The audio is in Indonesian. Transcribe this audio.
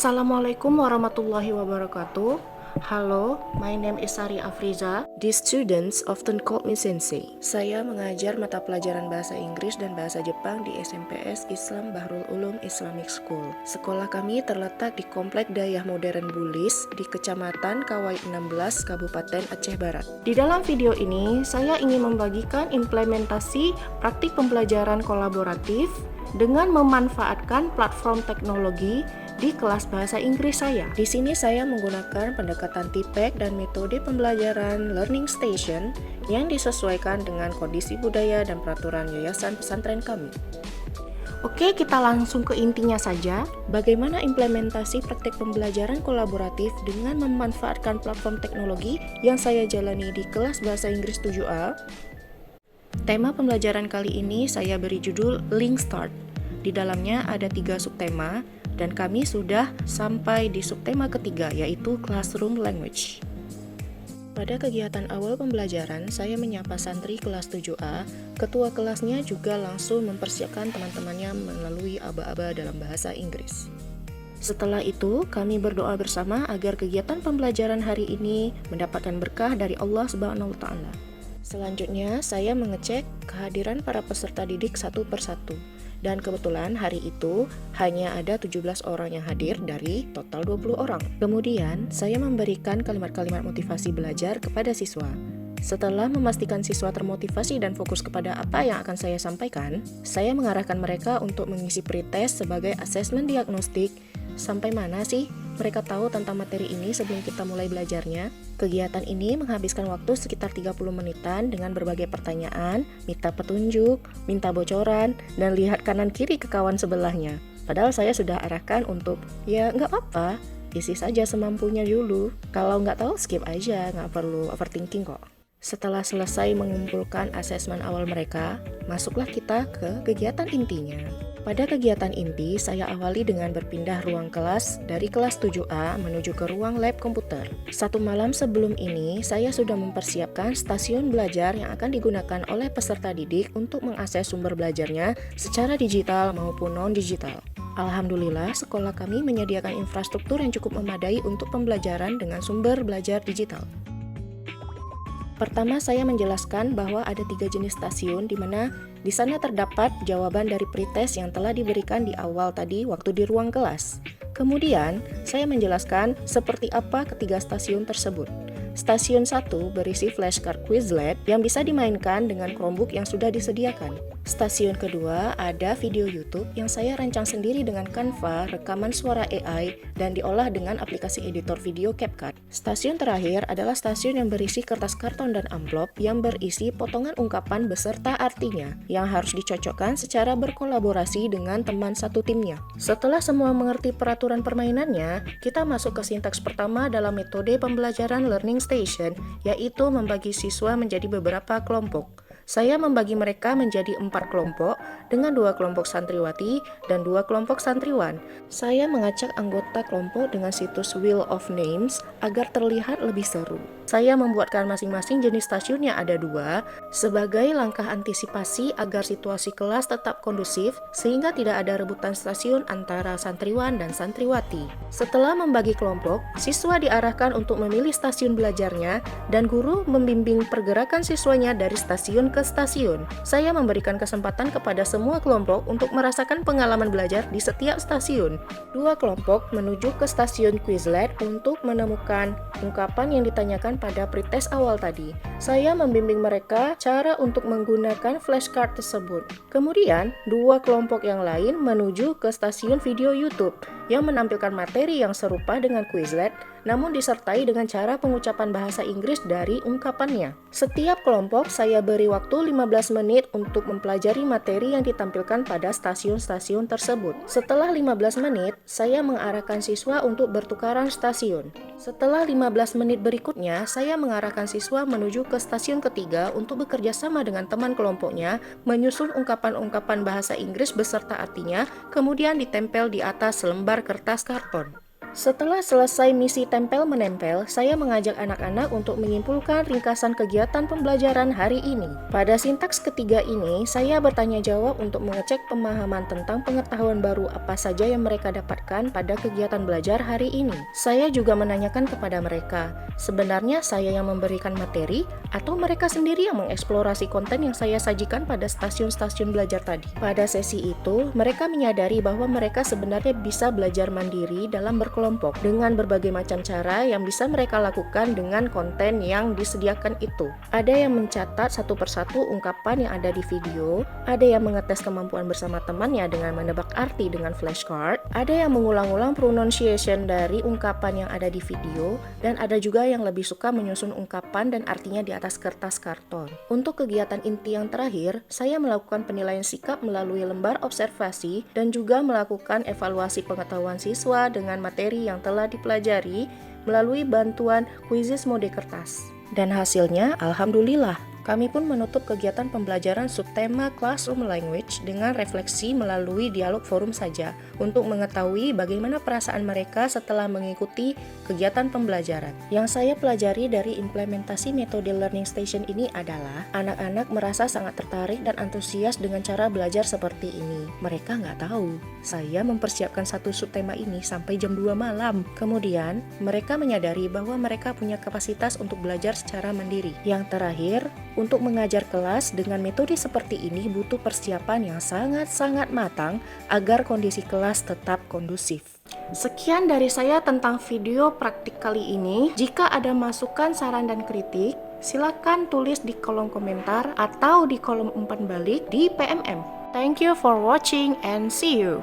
Assalamualaikum warahmatullahi wabarakatuh. Halo, my name is Sari Afriza. These students often call me Sensei. Saya mengajar mata pelajaran bahasa Inggris dan bahasa Jepang di SMPS Islam Bahrul Ulum Islamic School. Sekolah kami terletak di Komplek Dayah Modern Bulis di Kecamatan Kawai 16, Kabupaten Aceh Barat. Di dalam video ini, saya ingin membagikan implementasi praktik pembelajaran kolaboratif dengan memanfaatkan platform teknologi di kelas bahasa Inggris saya. Di sini saya menggunakan pendekatan TPEC dan metode pembelajaran Learning Station yang disesuaikan dengan kondisi budaya dan peraturan yayasan pesantren kami. Oke, kita langsung ke intinya saja. Bagaimana implementasi praktek pembelajaran kolaboratif dengan memanfaatkan platform teknologi yang saya jalani di kelas bahasa Inggris 7A? Tema pembelajaran kali ini saya beri judul Link Start. Di dalamnya ada 3 subtema, dan kami sudah sampai di subtema ketiga, yaitu Classroom Language. Pada kegiatan awal pembelajaran, saya menyapa santri kelas 7A. Ketua kelasnya juga langsung mempersiapkan teman-temannya melalui aba-aba dalam bahasa Inggris. Setelah itu, kami berdoa bersama agar kegiatan pembelajaran hari ini mendapatkan berkah dari Allah Subhanahu wa Ta'ala. Selanjutnya, saya mengecek kehadiran para peserta didik satu persatu. Dan kebetulan hari itu hanya ada 17 orang yang hadir dari total 20 orang. Kemudian, saya memberikan kalimat-kalimat motivasi belajar kepada siswa. Setelah memastikan siswa termotivasi dan fokus kepada apa yang akan saya sampaikan, saya mengarahkan mereka untuk mengisi pretest sebagai asesmen diagnostik. Sampai mana sih mereka tahu tentang materi ini sebelum kita mulai belajarnya? Kegiatan ini menghabiskan waktu sekitar 30 menitan dengan berbagai pertanyaan, minta petunjuk, minta bocoran, dan lihat kanan kiri ke kawan sebelahnya. Padahal saya sudah arahkan untuk, ya nggak apa-apa, isi saja semampunya dulu. Kalau nggak tahu skip aja, nggak perlu overthinking kok. Setelah selesai mengumpulkan asesmen awal mereka, masuklah kita ke kegiatan intinya. Pada kegiatan inti, saya awali dengan berpindah ruang kelas dari kelas 7A menuju ke ruang lab komputer. Satu malam sebelum ini, saya sudah mempersiapkan stasiun belajar yang akan digunakan oleh peserta didik untuk mengakses sumber belajarnya secara digital maupun non-digital. Alhamdulillah, sekolah kami menyediakan infrastruktur yang cukup memadai untuk pembelajaran dengan sumber belajar digital. Pertama, saya menjelaskan bahwa ada 3 jenis stasiun di mana di sana terdapat jawaban dari pretest yang telah diberikan di awal tadi waktu di ruang kelas. Kemudian, saya menjelaskan seperti apa ketiga stasiun tersebut. Stasiun 1 berisi flashcard Quizlet yang bisa dimainkan dengan Chromebook yang sudah disediakan. Stasiun kedua ada video YouTube yang saya rancang sendiri dengan Canva, rekaman suara AI, dan diolah dengan aplikasi editor video CapCut. Stasiun terakhir adalah stasiun yang berisi kertas karton dan amplop yang berisi potongan ungkapan beserta artinya, yang harus dicocokkan secara berkolaborasi dengan teman satu timnya. Setelah semua mengerti peraturan permainannya, kita masuk ke sintaks pertama dalam metode pembelajaran Learning Station, yaitu membagi siswa menjadi beberapa kelompok. Saya membagi mereka menjadi 4 kelompok dengan 2 kelompok santriwati dan 2 kelompok santriwan. Saya mengacak anggota kelompok dengan situs Wheel of Names agar terlihat lebih seru. Saya membuatkan masing-masing jenis stasiun yang ada 2 sebagai langkah antisipasi agar situasi kelas tetap kondusif sehingga tidak ada rebutan stasiun antara santriwan dan santriwati. Setelah membagi kelompok, siswa diarahkan untuk memilih stasiun belajarnya dan guru membimbing pergerakan siswanya dari stasiun ke stasiun. Saya memberikan kesempatan kepada semua kelompok untuk merasakan pengalaman belajar di setiap stasiun. 2 kelompok menuju ke stasiun Quizlet untuk menemukan ungkapan yang ditanyakan pada pretest awal tadi. Saya membimbing mereka cara untuk menggunakan flashcard tersebut. Kemudian, 2 kelompok yang lain menuju ke stasiun video YouTube yang menampilkan materi yang serupa dengan Quizlet, namun disertai dengan cara pengucapan bahasa Inggris dari ungkapannya. Setiap kelompok saya beri waktu 15 menit untuk mempelajari materi yang ditampilkan pada stasiun-stasiun tersebut. Setelah 15 menit, saya mengarahkan siswa untuk bertukaran stasiun. Setelah 15 menit berikutnya, saya mengarahkan siswa menuju ke stasiun ketiga untuk bekerja sama dengan teman kelompoknya, menyusun ungkapan-ungkapan bahasa Inggris beserta artinya, kemudian ditempel di atas selembar kertas karton. Setelah selesai misi tempel-menempel, saya mengajak anak-anak untuk menyimpulkan ringkasan kegiatan pembelajaran hari ini. Pada sintaks ketiga ini, saya bertanya jawab untuk mengecek pemahaman tentang pengetahuan baru apa saja yang mereka dapatkan pada kegiatan belajar hari ini. Saya juga menanyakan kepada mereka, sebenarnya saya yang memberikan materi atau mereka sendiri yang mengeksplorasi konten yang saya sajikan pada stasiun-stasiun belajar tadi. Pada sesi itu, mereka menyadari bahwa mereka sebenarnya bisa belajar mandiri dalam berkelompok dengan berbagai macam cara yang bisa mereka lakukan dengan konten yang disediakan itu. Ada yang mencatat satu persatu ungkapan yang ada di video, ada yang mengetes kemampuan bersama temannya dengan menebak arti dengan flashcard, ada yang mengulang-ulang pronunciation dari ungkapan yang ada di video, dan ada juga yang lebih suka menyusun ungkapan dan artinya di atas kertas karton. Untuk kegiatan inti yang terakhir, saya melakukan penilaian sikap melalui lembar observasi dan juga melakukan evaluasi pengetahuan siswa dengan materi yang telah dipelajari melalui bantuan kuisis mode kertas. Dan hasilnya, alhamdulillah, kami pun menutup kegiatan pembelajaran subtema Classroom Language dengan refleksi melalui dialog forum saja untuk mengetahui bagaimana perasaan mereka setelah mengikuti kegiatan pembelajaran. Yang saya pelajari dari implementasi metode Learning Station ini adalah anak-anak merasa sangat tertarik dan antusias dengan cara belajar seperti ini. Mereka nggak tahu, saya mempersiapkan satu subtema ini sampai jam 2 malam. Kemudian, mereka menyadari bahwa mereka punya kapasitas untuk belajar secara mandiri. Yang terakhir, untuk mengajar kelas dengan metode seperti ini butuh persiapan yang sangat-sangat matang agar kondisi kelas tetap kondusif. Sekian dari saya tentang video praktik kali ini. Jika ada masukan, saran, dan kritik, silakan tulis di kolom komentar atau di kolom umpan balik di PMM. Thank you for watching and see you.